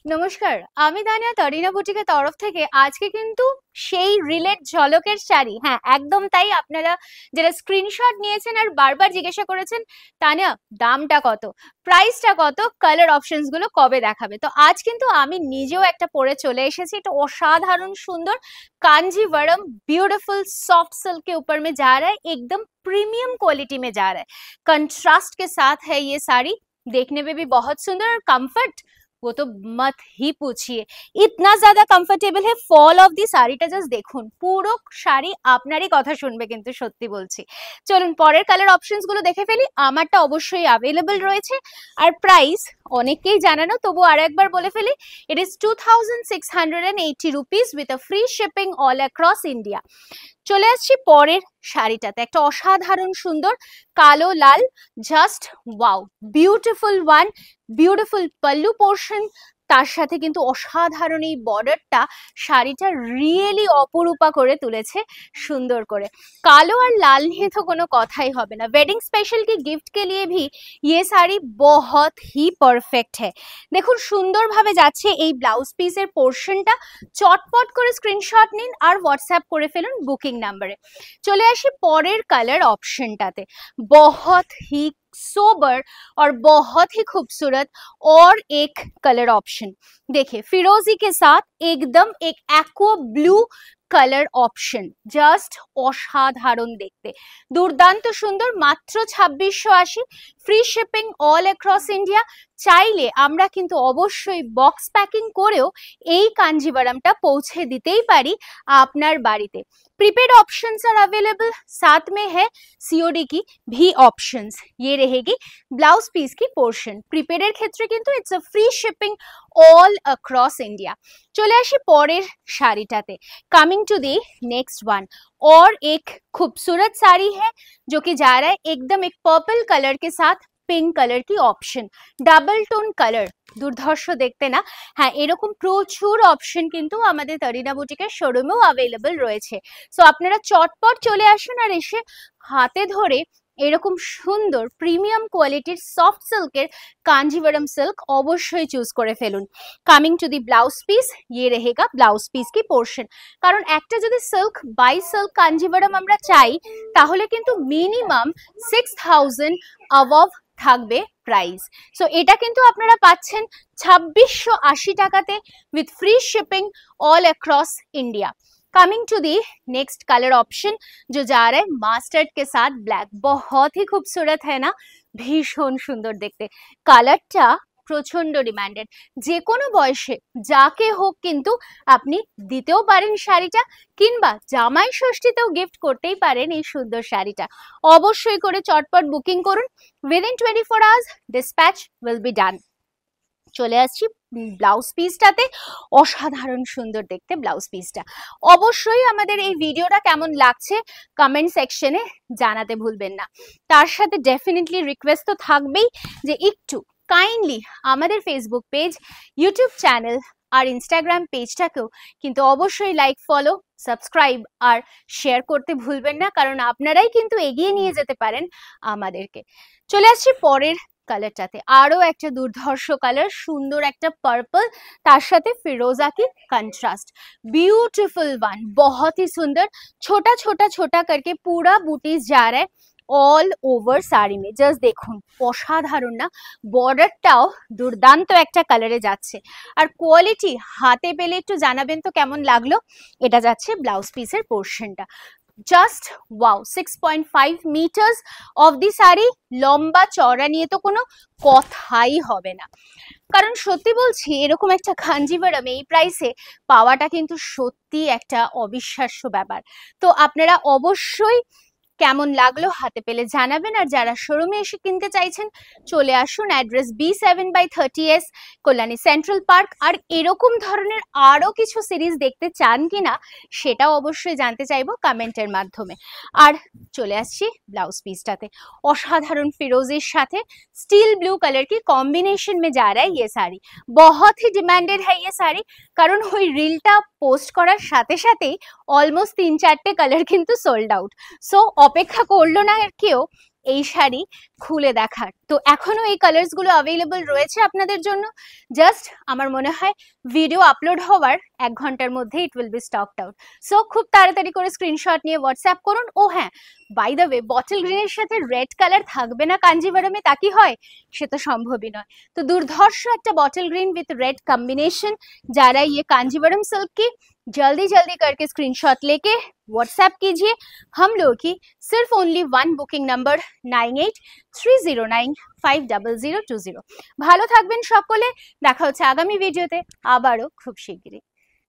নমস্কার, আমি দানিয়া তরিনা বুটিকের তরফ থেকে আজকে কিন্তু সেই রিলেট ঝলকের শাড়ি, হ্যাঁ একদম তাই। আপনারা যারা স্ক্রিনশট নিয়েছেন আর বারবার জিজ্ঞাসা করেছেন তানিয়া দামটা কত, প্রাইসটা কত, কালার অপশনস গুলো কবে দেখাবে, তো আজ কিন্তু আমি নিজেও একটা পরে চলে এসেছি। এটা অসাধারণ সুন্দর कांजीवरम ब्यूटीफुल सॉफ्ट सिल्क के ऊपर में जा रहा है, एकदम प्रीमियम क्वालिटी में जा रहा है। कंट्रास्ट के साथ है ये साड़ी, देखने में भी बहुत सुंदर और कंफर्ट वो तो मत ही पूछिए, इतना ज्यादा कंफर्टेबल है। फॉल ऑफ दी শাড়িটা জাস্ট দেখুন, পুরো শাড়ি আপনারই কথা শুনবে কিন্তু, সত্যি বলছি। চলুন পরের কালার অপশনস গুলো দেখে ফেলি। আমারটা অবশ্যই অ্যাভেলেবল রয়েছে, আর প্রাইস অনেককেই জানানো, তবু আর একবার বলে ফেলি। It is 2680 rupees with a free shipping all across India. চলে আসছি পরের শাড়িটাতে, একটা অসাধারণ সুন্দর কালো লাল, just wow, beautiful one, beautiful pallu portion, তার সাথে কিন্তু অসাধারণ এই বর্ডারটা শাড়িটা রিয়েলি অপরূপা করে তুলেছে সুন্দর করে। কালো আর লাল নিয়ে তো কোনো কথাই হবে না, वेडिंग स्पेशल की गिफ्ट के लिए भी ये साड़ी बहुत ही परफेक्ट है। দেখুন সুন্দরভাবে যাচ্ছে এই ব্লাউজ পিসের পোর্শনটা। চটপট করে স্ক্রিনশট নিন আর হোয়াটসঅ্যাপ করে ফেলুন বুকিং নাম্বারে। চলে আসি পরের কালার অপশনটাতে, बहुत ही सोबर और बहुत ही खूबसूरत और एक कलर ऑप्शन। देखिए फिरोजी के साथ एकदम एक aqua blue colour option, just অসাধারণ দেখতে, দুর্দান্ত সুন্দর। মাত্র 2680, free shipping all across India. চাইলে আমরা কিন্তু অবশ্যই বক্স প্যাকিং করেও এই কাঞ্জিভারামটা পৌঁছে দিতেই পারি আপনার বাড়িতে। प्रीपेड ऑप्शंस आर अवेलेबल, साथ में है सीओडी की भी ऑप्शंस। ये रहेगी ब्लाउज पीस की पोर्शन। प्रीपेडের ক্ষেত্রে কিন্তু it's a free shipping all across India. চলে আসি পরের শাড়িটাতে, coming to the next one, और एक खूबसूरत साड़ी है जो कि जा रहा है एकदम एक पर्पल कलर के साथ पिंक कलर की ऑप्शन, ডাবল টোন কালার, দুর্ধর্ষ দেখতে না? হ্যাঁ, এরকম প্রচুর অপশন কিন্তু আমাদের তরিনা বুটিকের শোরুমেও অ্যাভেলেবল রয়েছে। সো আপনারা চটপট চলে আসুন আর এসে হাতে ধরে এরকম সুন্দর প্রিমিয়াম কোয়ালিটির সফট সিল্কের কাঞ্জিভারম সিল্ক অবশ্যই চুজ করে ফেলুন। Coming to the blouse piece, ইয়ে रहेगा ব্লাউজ পিস কি পোর্শন। কারণ একটা যদি সিল্ক বাই সিল্ক কাঞ্জিভারম আমরা চাই, তাহলে কিন্তু মিনিমাম 6000 অ্যাবভ থাকবে প্রাইস। সো এটা কিন্তু আপনারা পাচ্ছেন 2680 টাকাতে with free shipping all across India. Coming to the next colour option जो जा रहा है मास्टर्ड के साथ ब्लैक, बहुत ही खूबसूरत है ना, भीषण सुंदर देखते। কালারটা প্রচন্ড ডিমান্ডেড, যে কোনো বয়সে যাকে হোক কিন্তু আপনি দিতেও পারেন শাড়িটা, কিংবা জামাই ষষ্ঠীতেও গিফট করতেই পারেন এই সুন্দর শাড়িটা। অবশ্যই করে চটপট বুকিং করুন, within 24 hours dispatch will be done. চলে আসছি ব্লাউজ পিসটাতে, অসাধারণ সুন্দর দেখতে ব্লাউজ পিসটা। অবশ্যই আমাদের এই ভিডিওটা কেমন লাগছে কমেন্ট সেকশনে জানাতে ভুলবেন না। তার সাথে ডেফিনেটলি রিকোয়েস্ট তো থাকবেই যে একটু কাইন্ডলি আমাদের ফেসবুক পেজ, ইউটিউব চ্যানেল আর ইনস্টাগ্রাম পেজটাকেও কিন্তু অবশ্যই লাইক, ফলো, সাবস্ক্রাইব আর শেয়ার করতে ভুলবেন না, কারণ আপনারাই কিন্তু এগিয়ে নিয়ে যেতে পারেন আমাদেরকে। চলে আসছি পরের কালারটাতে, আরো একটা দুর্ধর্ষ কালার, সুন্দর একটা পার্পল, তার সাথে ফিরোজা की कंट्रास्ट, ब्यूटीफुल वन, बहुत ही सुंदर। छोटा छोटा छोटा करके पूरा बूटीज जा रहा है অল ওভার শাড়ি মে, জাস্ট দেখুন অসাধারণ না? বর্ডারটাও দুর্দান্ত একটা কালারে যাচ্ছে, আর কোয়ালিটি হাতে পেলে একটু জানাবেন তো কেমন লাগলো। এটা যাচ্ছে ব্লাউজ পিসের পোর্শনটা, just wow, 6.5 meters of the sari, লম্বা চওড়া নিয়ে তো কোনো কথাই হবে না। কারণ সত্যি বলছি, এরকম একটা কাঞ্জিভারম এই প্রাইসে পাওয়াটা কিন্তু সত্যি একটা অবিশ্বাস্য ব্যাপার। তো আপনারা অবশ্যই কেমন লাগলো হাতে পেলে জানাবেন, আর যারা শোরুমে এসে কিনতে চাইছেন চলে আসুন। Address B7/30S, Kalyani central park. আর এরকম ধরনের আরো কিছু সিরিজ দেখতে চান কিনা সেটাও অবশ্যই জানতে চাইবো কমেন্টের মাধ্যমে। আর চলে আসছি ব্লাউজ পিসটাতে, অসাধারণ ফিরোজির সাথে স্টিল ব্লू कलर की कॉम्बिनेशन में जा रहा है ये साड़ी, बहुत ही डिमांडेड है ये साड़ी। কারণ ওই রিলটা পোস্ট করার সাথে সাথেই অলমোস্ট 3-4টে কালার কিন্তু সোল্ড আউট। সো অপেক্ষা করলো না আর কেউ এই শাড়ি খুলে দেখার। তো এখনো এই কালার্স গুলো অ্যাভেলেবল রয়েছে আপনাদের জন্য। জাস্ট আমার মনে হয় ভিডিও আপলোড হওয়ার 1 ঘন্টার মধ্যে it will be stocked out. So খুব তাড়াতাড়ি করে স্ক্রিনশট নিয়ে হোয়াটসঅ্যাপ করুন। ও হ্যাঁ, বাই দ্য ওয়ে, বটল গ্রিনের সাথে রেড কালার থাকবে না কাঞ্জিভারমে তা কি হয়? সে তো সম্ভবই নয়। তো দুর্ধর্ষ একটা bottle green with red combination, যারা ये कांजीवरम सिल्क की जल्दी जल्दी करके स्क्रीनशॉट लेके व्हाट्सएप कीजिए। हम लोग की सिर्फ ओनली 1 बुकिंग नंबर 9830950020। ভালো থাকবেন সকলে, দেখা হচ্ছে আগামী ভিডিওতে আবারও খুব শিগগিরই।